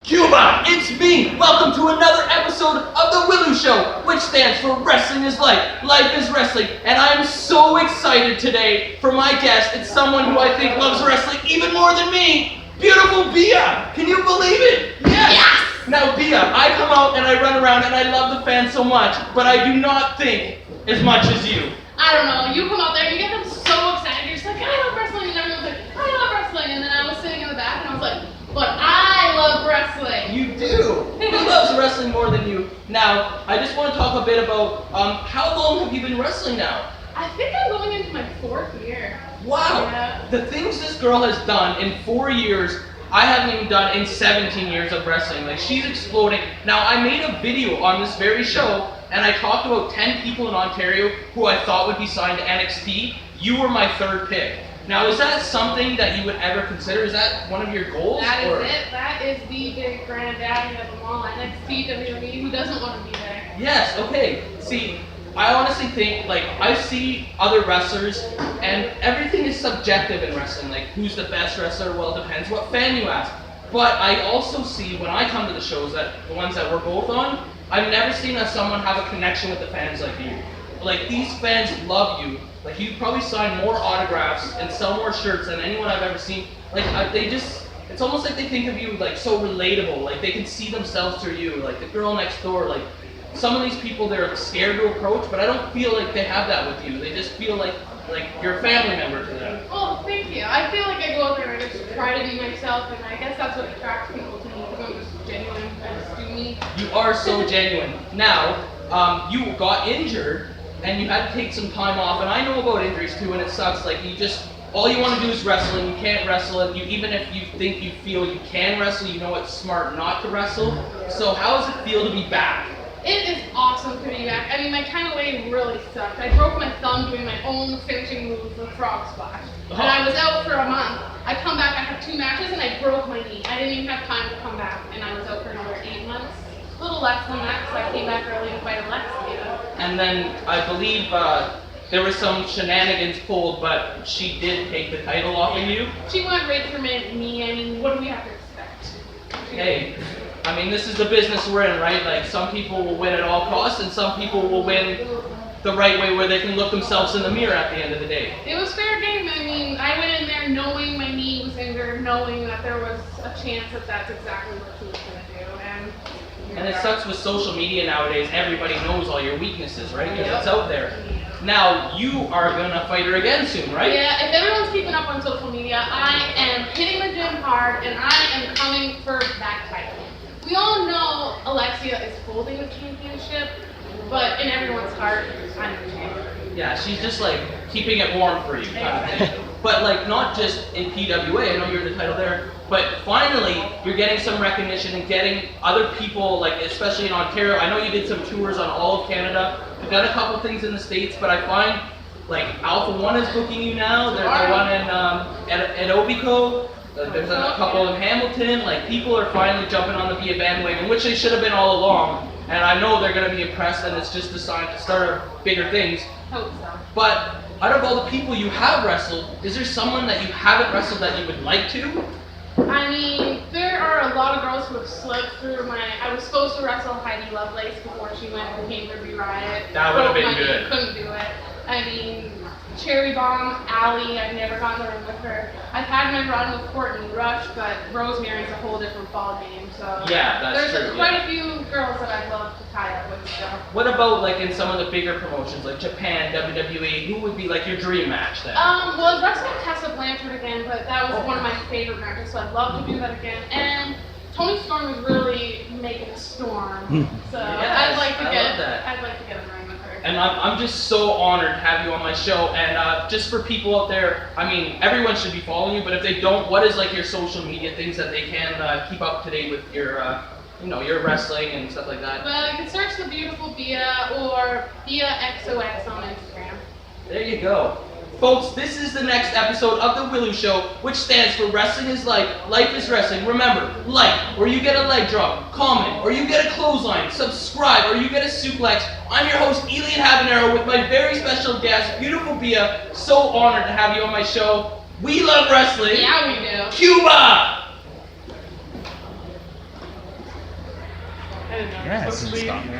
Cuba, it's me! Welcome to another episode of the W.I.L.L.I.W show, which stands for Wrestling is Life, Life is Wrestling, and I'm so excited today for my guest. It's someone who I think loves wrestling even more than me, beautiful Beaa! Can you believe it? Yes! Now Beaa, I come out and I run around and I love the fans so much, but I do not think as much as you. I don't know, you come out there and you get them so excited, you're just like, I love wrestling, and everyone's like, I love wrestling, and then I was sitting in the back and I was like, but I love wrestling. You do. Who loves wrestling more than you? Now, I just want to talk a bit about how long have you been wrestling now? I think I'm going into my 4th year. Wow. Yeah. The things this girl has done in 4 years, I haven't even done in 17 years of wrestling. Like, she's exploding. Now, I made a video on this very show, and I talked about 10 people in Ontario who I thought would be signed to NXT. You were my 3rd pick. Now, is that something that you would ever consider? Is that one of your goals? That is it. That is the big granddaddy of them all, NXT, WWE. Who doesn't want to be there? Yes, okay. See, I honestly think, like, I see other wrestlers, and everything is subjective in wrestling. Like, who's the best wrestler? Well, it depends what fan you ask. But I also see, when I come to the shows, that the ones that we're both on, I've never seen someone have a connection with the fans like you. Like, these fans love you. Like, you probably sign more autographs and sell more shirts than anyone I've ever seen. Like, it's almost like they think of you, like, so relatable. Like, they can see themselves through you. Like, the girl next door, like, some of these people, they're scared to approach, but I don't feel like they have that with you. They just feel like you're a family member to them. Oh, thank you. I feel like I go out there and I just try to be myself, and I guess that's what attracts people to me, because I'm just genuine. I just do me. You are so genuine. Now, you got injured, and you had to take some time off, and I know about injuries too, and it sucks. Like, all you want to do is wrestle, and you can't wrestle, and even if you think you feel you can wrestle, you know it's smart not to wrestle. So how does it feel to be back? It is awesome to be back. I mean, my kind of leg really sucked. I broke my thumb doing my own finishing move, the frog splash. And I was out for a month. I come back, I had 2 matches, and I broke my knee. I didn't even have time to come back, and I was out for another 8 months. A little less than that, because I came back early to fight Alexia. And then I believe there was some shenanigans pulled, but she did take the title off of you. She went right through me. I mean, what do we have to expect? Hey, I mean, this is the business we're in, right? Like, some people will win at all costs, and some people will win the right way where they can look themselves in the mirror at the end of the day. It was fair game. I mean, I went in there knowing my knee was injured, knowing that there was a chance that that's exactly what she was going to do. And it sucks with social media nowadays. Everybody knows all your weaknesses, right? Because Yep. it's out there. Now, you are going to fight her again soon, right? Yeah, if everyone's keeping up on social media, I am hitting the gym hard, and I am coming for that title. We all know Alexia is holding the championship, but in everyone's heart, I'm the champion. Yeah, she's just like keeping it warm for you, kind of thing. But like, not just in PWA, I know you're the title there, but finally you're getting some recognition and getting other people, like especially in Ontario. I know you did some tours on all of Canada. You've done a couple things in the States, but I find like Alpha One is booking you now. There's the one in Etobicoke. There's a couple in Hamilton. Like, people are finally jumping on the Beaa bandwagon, which they should have been all along. And I know they're going to be impressed, and it's just a sign to start bigger things. Hope so. But out of all the people you have wrestled, is there someone that you haven't wrestled that you would like to? I mean, there are a lot of girls who have slipped through I was supposed to wrestle W.I.L.L.I.W before she went and became Ruby Riot. That would have been Broke my knee, good. Couldn't do it. I mean, Cherry Bomb, Allie, I've never gotten the ring with her. I've had my run with Courtney Rush, but Rosemary's a whole different ball game, so Yeah, that's there's true, quite yeah. a few girls that I'd love to tie up with. So. What about like in some of the bigger promotions, like Japan, WWE? Who would be like your dream match then? Well, I was wrestling Tessa Blanchard again, but that was one of my favorite matches, so I'd love to do that again. And Toni Storm is really making a storm, so Yes, I'd like to I get love that. I'd like to get a ring with her. And I'm just so honored to have you on my show. And just for people out there, I mean, everyone should be following you, but if they don't, what is like your social media things that they can keep up to date with your, your wrestling and stuff like that? Well, you can search the beautiful Beaa or BeaaXOX on Instagram. There you go. Folks, this is the next episode of the W.I.L.L.I.W show, which stands for Wrestling is Life, Life is Wrestling. Remember, like, or you get a leg drop, comment, or you get a clothesline, subscribe, or you get a suplex. I'm your host, Elian Habanero, with my very special guest, beautiful Beaa. So honored to have you on my show. We love wrestling. Yeah, we do. Cuba! didn't know. Yeah, You're it's supposed in to leave. Scotland.